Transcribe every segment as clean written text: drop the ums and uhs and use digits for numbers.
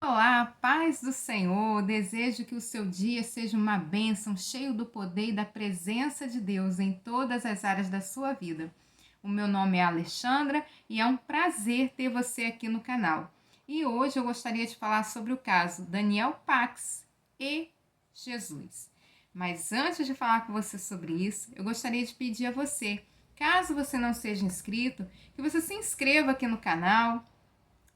Olá, paz do Senhor. Desejo que o seu dia seja uma bênção, cheio do poder e da presença de Deus em todas as áreas da sua vida. O meu nome é Alexandra e é um prazer ter você aqui no canal. E hoje eu gostaria de falar sobre o caso Daniel Pax e Jesus. Mas antes de falar com você sobre isso, eu gostaria de pedir a você, caso você não seja inscrito, que você se inscreva aqui no canal.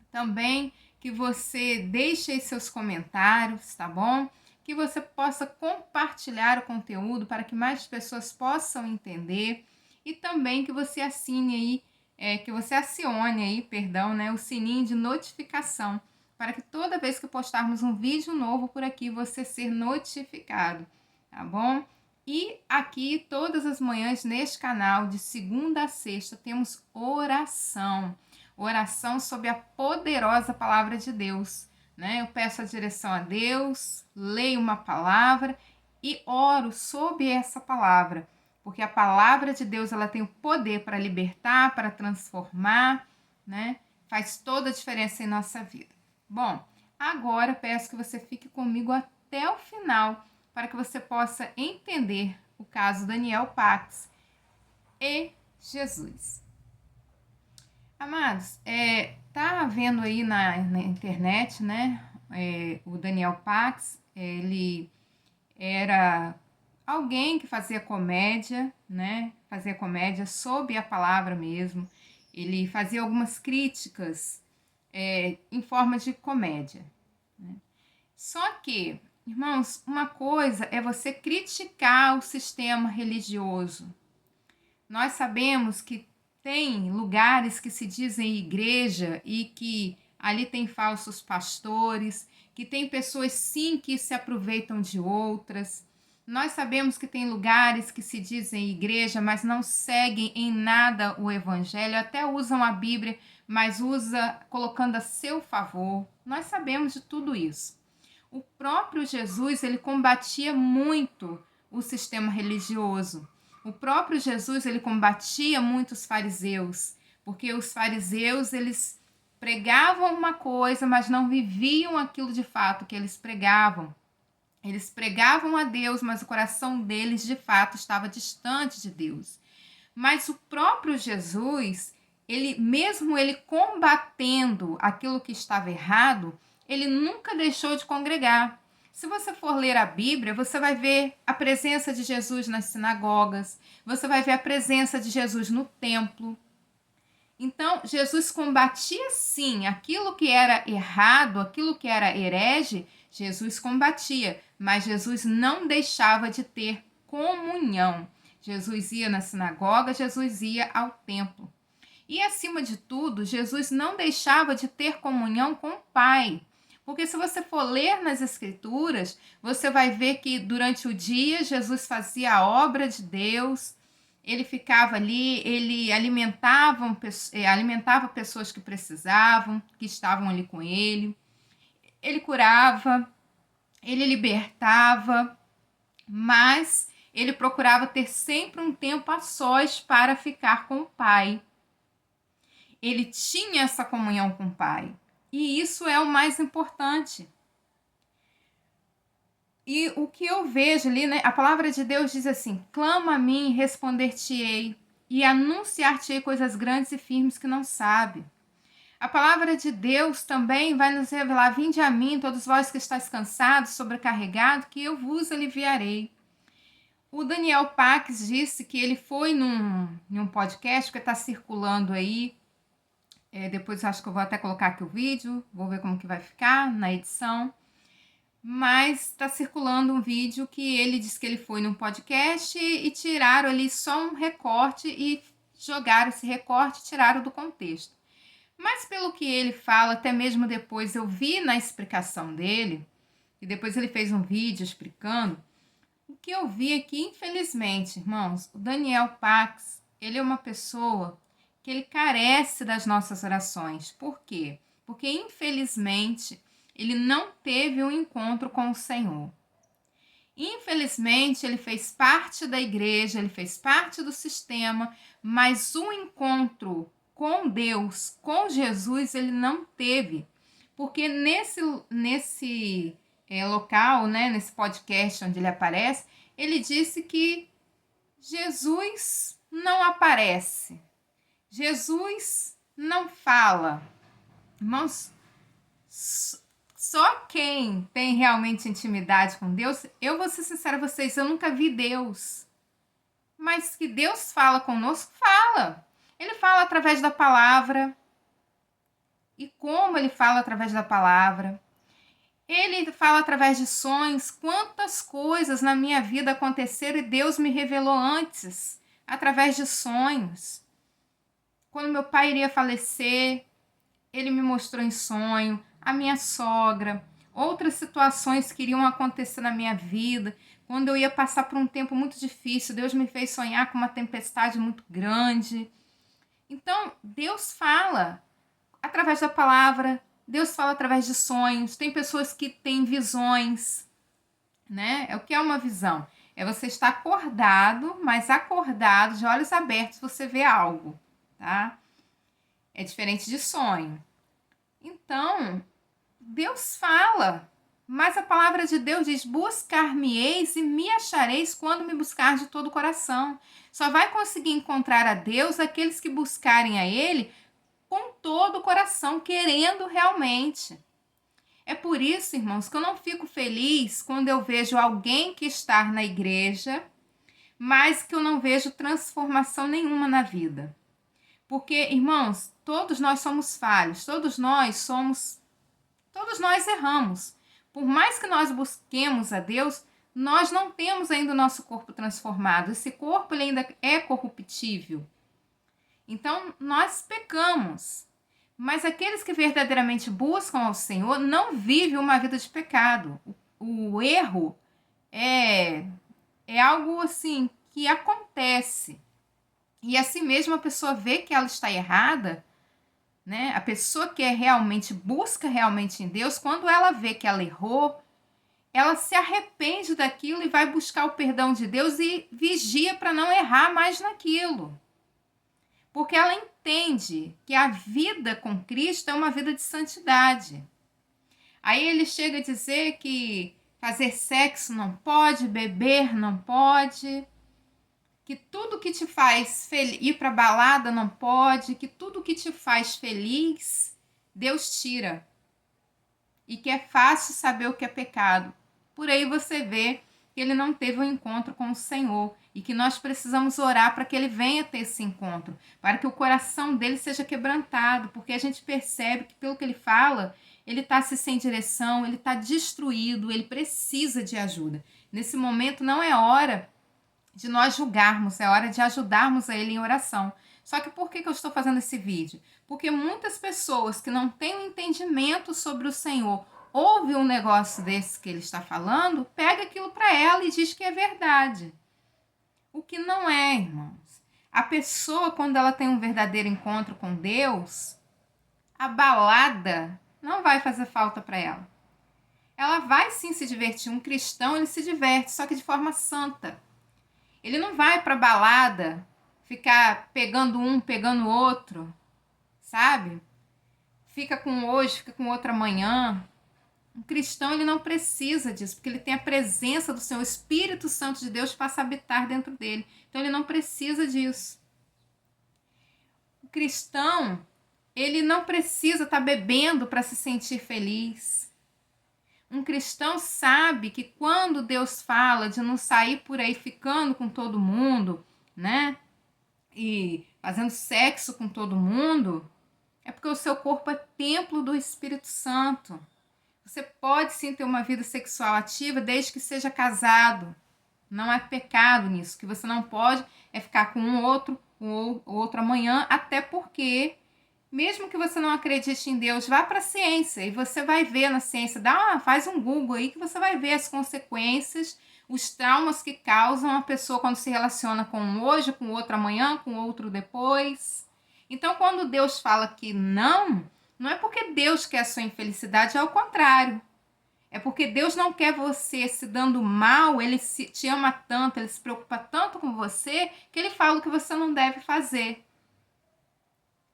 Também que você deixe aí seus comentários, tá bom? Que você possa compartilhar o conteúdo para que mais pessoas possam entender e também que você acione aí, perdão, né, o sininho de notificação para que toda vez que postarmos um vídeo novo por aqui você ser notificado, tá bom? E aqui todas as manhãs neste canal de segunda a sexta temos oração sobre a poderosa palavra de Deus, né? Eu peço a direção a Deus, leio uma palavra e oro sobre essa palavra, porque a palavra de Deus ela tem o poder para libertar, para transformar, né? Faz toda a diferença em nossa vida. Bom, agora peço que você fique comigo até o final para que você possa entender o caso Daniel Pax e Jesus. Amados, tá vendo aí na internet, né? O Daniel Pax, ele era alguém que fazia comédia, né? Fazia comédia sob a palavra mesmo. Ele fazia algumas críticas em forma de comédia, né? Só que, irmãos, uma coisa é você criticar o sistema religioso. Nós sabemos que tem lugares que se dizem igreja e que ali tem falsos pastores, que tem pessoas sim que se aproveitam de outras. Nós sabemos que tem lugares que se dizem igreja, mas não seguem em nada o evangelho, até usam a Bíblia, mas usa colocando a seu favor. Nós sabemos de tudo isso. O próprio Jesus, ele combatia muito o sistema religioso. O próprio Jesus, ele combatia muito os fariseus, porque os fariseus, eles pregavam uma coisa, mas não viviam aquilo de fato que eles pregavam. Eles pregavam a Deus, mas o coração deles, de fato, estava distante de Deus. Mas o próprio Jesus, mesmo ele combatendo aquilo que estava errado, ele nunca deixou de congregar. Se você for ler a Bíblia, você vai ver a presença de Jesus nas sinagogas, você vai ver a presença de Jesus no templo. Então, Jesus combatia sim aquilo que era errado, aquilo que era herege, Jesus combatia, mas Jesus não deixava de ter comunhão. Jesus ia na sinagoga, Jesus ia ao templo. E acima de tudo, Jesus não deixava de ter comunhão com o Pai. Porque se você for ler nas Escrituras, você vai ver que durante o dia Jesus fazia a obra de Deus, ele ficava ali, ele alimentava pessoas que precisavam, que estavam ali com ele curava, ele libertava, mas ele procurava ter sempre um tempo a sós para ficar com o Pai. Ele tinha essa comunhão com o Pai. E isso é o mais importante. E o que eu vejo ali, né? A palavra de Deus diz assim: clama a mim, responder-te-ei, e anunciar-te-ei coisas grandes e firmes que não sabe. A palavra de Deus também vai nos revelar: vinde a mim, todos vós que estáis cansados, sobrecarregados, que eu vos aliviarei. O Daniel Pax disse que ele foi num podcast que está circulando aí. Depois acho que eu vou até colocar aqui o vídeo, vou ver como que vai ficar na edição. Mas está circulando um vídeo que ele disse que ele foi num podcast e tiraram ali só um recorte e jogaram esse recorte e tiraram do contexto. Mas pelo que ele fala, até mesmo depois eu vi na explicação dele, e depois ele fez um vídeo explicando, o que eu vi é que, infelizmente, irmãos, o Daniel Pax, ele é uma pessoa que ele carece das nossas orações. Por quê? Porque, infelizmente, ele não teve um encontro com o Senhor. Infelizmente, ele fez parte da igreja, ele fez parte do sistema, mas o encontro com Deus, com Jesus, ele não teve. Porque nesse local, né, nesse podcast onde ele aparece, ele disse que Jesus não aparece, Jesus não fala. Irmãos, só quem tem realmente intimidade com Deus, eu vou ser sincera a vocês, eu nunca vi Deus. Mas que Deus fala conosco, fala. Ele fala através da palavra. E como ele fala através da palavra? Ele fala através de sonhos. Quantas coisas na minha vida aconteceram e Deus me revelou antes, através de sonhos. Quando meu pai iria falecer, ele me mostrou em sonho, a minha sogra, outras situações que iriam acontecer na minha vida. Quando eu ia passar por um tempo muito difícil, Deus me fez sonhar com uma tempestade muito grande. Então, Deus fala através da palavra, Deus fala através de sonhos. Tem pessoas que têm visões, né? O que é uma visão? É você estar acordado, mas acordado, de olhos abertos, você vê algo, tá? É diferente de sonho. Então, Deus fala, mas a palavra de Deus diz: buscar-me-eis e me achareis quando me buscar de todo o coração. Só vai conseguir encontrar a Deus aqueles que buscarem a Ele com todo o coração, querendo realmente. É por isso, irmãos, que eu não fico feliz quando eu vejo alguém que está na igreja, mas que eu não vejo transformação nenhuma na vida. Porque, irmãos, todos nós somos falhos, todos nós erramos. Por mais que nós busquemos a Deus, nós não temos ainda o nosso corpo transformado. Esse corpo ele ainda é corruptível. Então, nós pecamos. Mas aqueles que verdadeiramente buscam ao Senhor não vivem uma vida de pecado. O erro é algo assim que acontece. E assim mesmo a pessoa vê que ela está errada, né? A pessoa que busca realmente em Deus, quando ela vê que ela errou, ela se arrepende daquilo e vai buscar o perdão de Deus e vigia para não errar mais naquilo. Porque ela entende que a vida com Cristo é uma vida de santidade. Aí ele chega a dizer que fazer sexo não pode, beber não pode, que tudo que te faz ir para balada não pode, que tudo que te faz feliz, Deus tira. E que é fácil saber o que é pecado. Por aí você vê que ele não teve um encontro com o Senhor e que nós precisamos orar para que ele venha ter esse encontro, para que o coração dele seja quebrantado, porque a gente percebe que pelo que ele fala, ele está sem direção, ele está destruído, ele precisa de ajuda. Nesse momento não é hora de nós julgarmos, é hora de ajudarmos a ele em oração. Só que por que eu estou fazendo esse vídeo? Porque muitas pessoas que não têm um entendimento sobre o Senhor, ouve um negócio desse que ele está falando, pega aquilo para ela e diz que é verdade. O que não é, irmãos. A pessoa, quando ela tem um verdadeiro encontro com Deus, a balada não vai fazer falta para ela. Ela vai sim se divertir. Um cristão, ele se diverte, só que de forma santa. Ele não vai para balada ficar pegando um, pegando outro, sabe? Fica com hoje, fica com outro amanhã. Um cristão, ele não precisa disso, porque ele tem a presença do Senhor, o Espírito Santo de Deus passa a habitar dentro dele. Então, ele não precisa disso. O cristão, ele não precisa estar bebendo para se sentir feliz. Um cristão sabe que quando Deus fala de não sair por aí ficando com todo mundo, né? E fazendo sexo com todo mundo, é porque o seu corpo é templo do Espírito Santo. Você pode sim ter uma vida sexual ativa desde que seja casado. Não é pecado nisso. O que você não pode é ficar com um outro, com outro amanhã, até porque, mesmo que você não acredite em Deus, vá para a ciência e você vai ver na ciência, faz um Google aí que você vai ver as consequências, os traumas que causam a pessoa quando se relaciona com um hoje, com outro amanhã, com outro depois. Então, quando Deus fala que não é porque Deus quer a sua infelicidade, é o contrário. É porque Deus não quer você se dando mal, ele te ama tanto, ele se preocupa tanto com você, que ele fala o que você não deve fazer.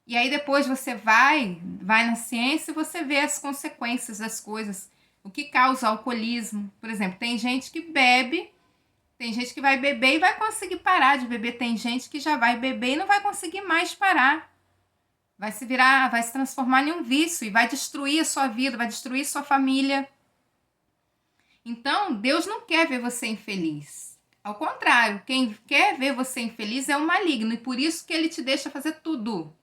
E aí depois você vai na ciência e você vê as consequências das coisas. O que causa alcoolismo. Por exemplo, tem gente que bebe, tem gente que vai beber e vai conseguir parar de beber. Tem gente que já vai beber e não vai conseguir mais parar. Vai se transformar em um vício e vai destruir a sua vida, vai destruir sua família. Então, Deus não quer ver você infeliz. Ao contrário, quem quer ver você infeliz é o maligno. E por isso que ele te deixa fazer tudo.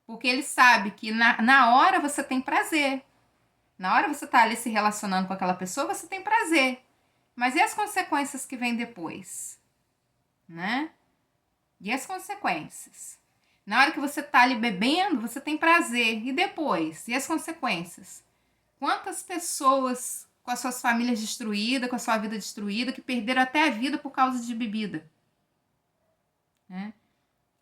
Porque ele sabe que na hora você tem prazer. Na hora você tá ali se relacionando com aquela pessoa, você tem prazer. Mas e as consequências que vêm depois? Né? E as consequências? Na hora que você tá ali bebendo, você tem prazer. E depois? E as consequências? Quantas pessoas com as suas famílias destruídas, com a sua vida destruída, que perderam até a vida por causa de bebida? Né?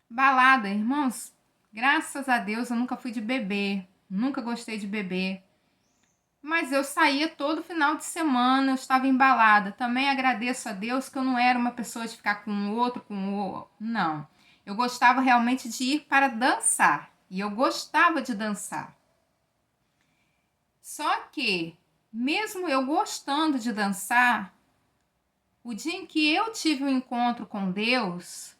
Balada, irmãos, graças a Deus eu nunca fui de beber, nunca gostei de beber. Mas eu saía todo final de semana, eu estava embalada. Também agradeço a Deus que eu não era uma pessoa de ficar com o outro, Não. Eu gostava realmente de ir para dançar. E eu gostava de dançar. Só que, mesmo eu gostando de dançar, o dia em que eu tive um encontro com Deus,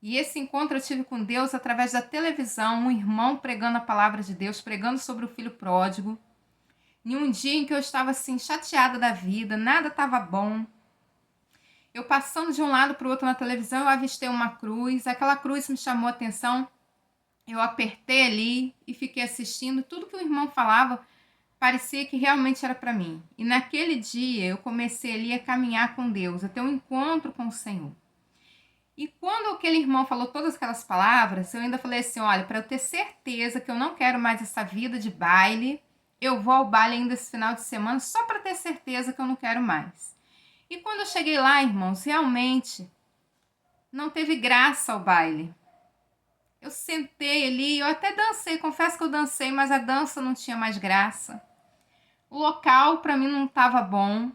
e esse encontro eu tive com Deus através da televisão, um irmão pregando a palavra de Deus, pregando sobre o filho pródigo, em um dia em que eu estava assim, chateada da vida, nada estava bom. Eu passando de um lado para o outro na televisão, eu avistei uma cruz, aquela cruz me chamou a atenção, eu apertei ali e fiquei assistindo, tudo que o irmão falava parecia que realmente era para mim. E naquele dia eu comecei ali a caminhar com Deus, a ter um encontro com o Senhor. E quando aquele irmão falou todas aquelas palavras, eu ainda falei assim, olha, para eu ter certeza que eu não quero mais essa vida de baile, eu vou ao baile ainda esse final de semana só para ter certeza que eu não quero mais. E quando eu cheguei lá, irmãos, realmente não teve graça ao baile. Eu sentei ali, eu até dancei, confesso que eu dancei, mas a dança não tinha mais graça. O local para mim não estava bom.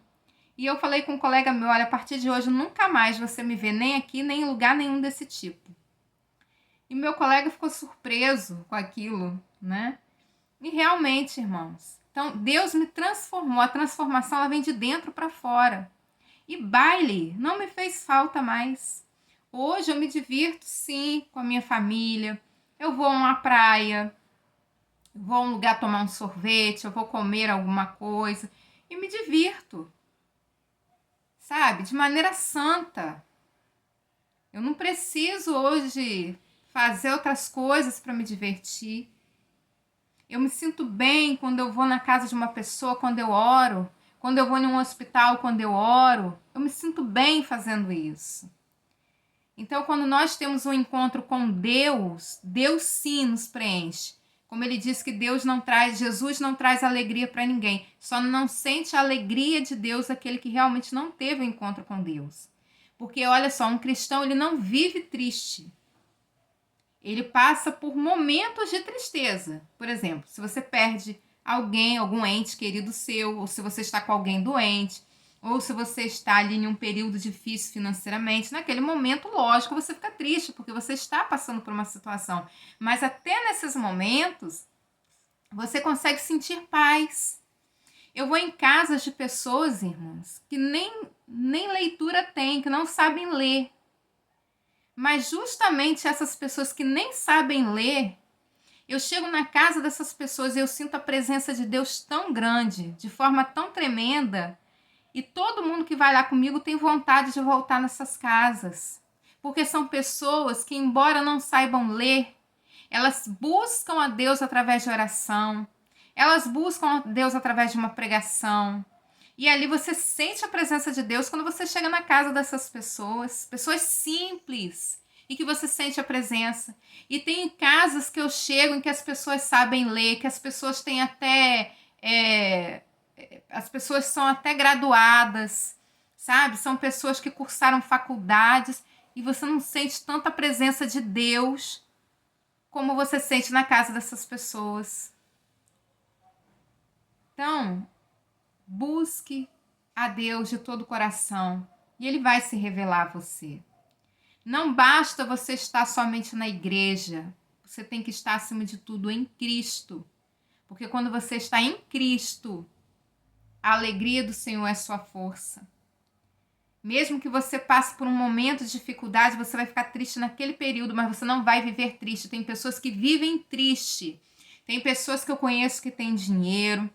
E eu falei com um colega meu, olha, a partir de hoje nunca mais você me vê nem aqui, nem em lugar nenhum desse tipo. E meu colega ficou surpreso com aquilo, né? E realmente, irmãos, então Deus me transformou, a transformação ela vem de dentro para fora. E baile não me fez falta mais. Hoje eu me divirto sim com a minha família. Eu vou a uma praia, vou a um lugar tomar um sorvete, eu vou comer alguma coisa e me divirto. Sabe? De maneira santa. Eu não preciso hoje fazer outras coisas para me divertir. Eu me sinto bem quando eu vou na casa de uma pessoa, quando eu oro. Quando eu vou em um hospital, quando eu oro. Eu me sinto bem fazendo isso. Então, quando nós temos um encontro com Deus, Deus sim nos preenche. Como ele diz que Jesus não traz alegria para ninguém. Só não sente a alegria de Deus aquele que realmente não teve um encontro com Deus. Porque, olha só, um cristão ele não vive triste. Ele passa por momentos de tristeza. Por exemplo, se você perde alguém, algum ente querido seu, ou se você está com alguém doente, ou se você está ali em um período difícil financeiramente, naquele momento, lógico, você fica triste, porque você está passando por uma situação. Mas até nesses momentos, você consegue sentir paz. Eu vou em casas de pessoas, irmãos, que nem leitura têm, que não sabem ler. Mas justamente essas pessoas que nem sabem ler, eu chego na casa dessas pessoas e eu sinto a presença de Deus tão grande, de forma tão tremenda, e todo mundo que vai lá comigo tem vontade de voltar nessas casas. Porque são pessoas que, embora não saibam ler, elas buscam a Deus através de oração, elas buscam a Deus através de uma pregação. E ali você sente a presença de Deus quando você chega na casa dessas pessoas, pessoas simples, e que você sente a presença. E tem casas que eu chego em que as pessoas sabem ler, que as pessoas têm até... as pessoas são até graduadas, sabe? São pessoas que cursaram faculdades e você não sente tanta presença de Deus como você sente na casa dessas pessoas. Então, busque a Deus de todo o coração e Ele vai se revelar a você. Não basta você estar somente na igreja. Você tem que estar, acima de tudo, em Cristo. Porque quando você está em Cristo, a alegria do Senhor é sua força. Mesmo que você passe por um momento de dificuldade, você vai ficar triste naquele período, mas você não vai viver triste. Tem pessoas que vivem triste. Tem pessoas que eu conheço que têm dinheiro,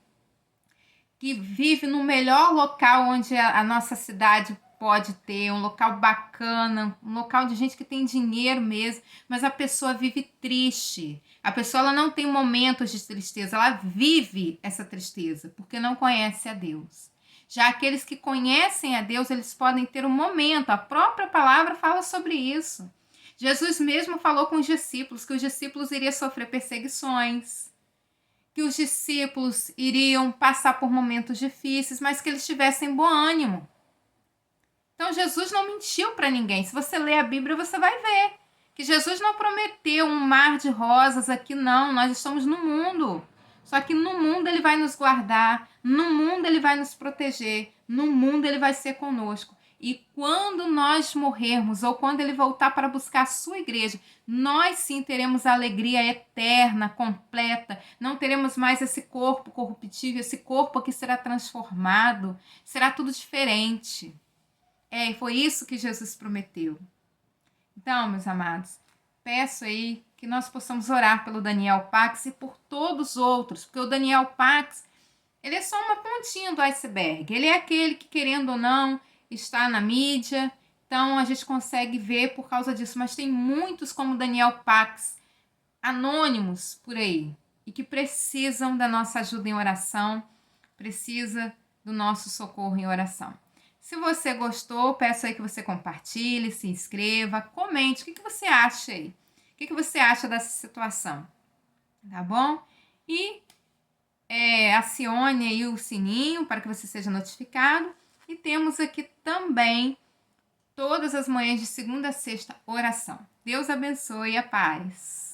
que vivem no melhor local onde a nossa cidade pode ter, um local bacana, um local de gente que tem dinheiro mesmo, mas a pessoa vive triste. A pessoa ela não tem momentos de tristeza, ela vive essa tristeza, porque não conhece a Deus. Já aqueles que conhecem a Deus, eles podem ter um momento, a própria palavra fala sobre isso. Jesus mesmo falou com os discípulos que os discípulos iriam sofrer perseguições, que os discípulos iriam passar por momentos difíceis, mas que eles tivessem bom ânimo. Então Jesus não mentiu para ninguém. Se você ler a Bíblia, você vai ver que Jesus não prometeu um mar de rosas aqui, não. Nós estamos no mundo. Só que no mundo ele vai nos guardar, no mundo ele vai nos proteger, no mundo ele vai ser conosco. E quando nós morrermos, ou quando ele voltar para buscar a sua igreja, nós sim teremos a alegria eterna, completa. Não teremos mais esse corpo corruptível, esse corpo que será transformado. Será tudo diferente. E foi isso que Jesus prometeu. Então, meus amados, peço aí que nós possamos orar pelo Daniel Pax e por todos os outros, porque o Daniel Pax, ele é só uma pontinha do iceberg. Ele é aquele que, querendo ou não, está na mídia, então a gente consegue ver por causa disso, mas tem muitos como Daniel Pax, anônimos por aí, e que precisam da nossa ajuda em oração, precisa do nosso socorro em oração. Se você gostou, peço aí que você compartilhe, se inscreva, comente. O que você acha aí? O que você acha dessa situação? Tá bom? E acione aí o sininho para que você seja notificado. E temos aqui também, todas as manhãs de segunda a sexta, oração. Deus abençoe e a paz.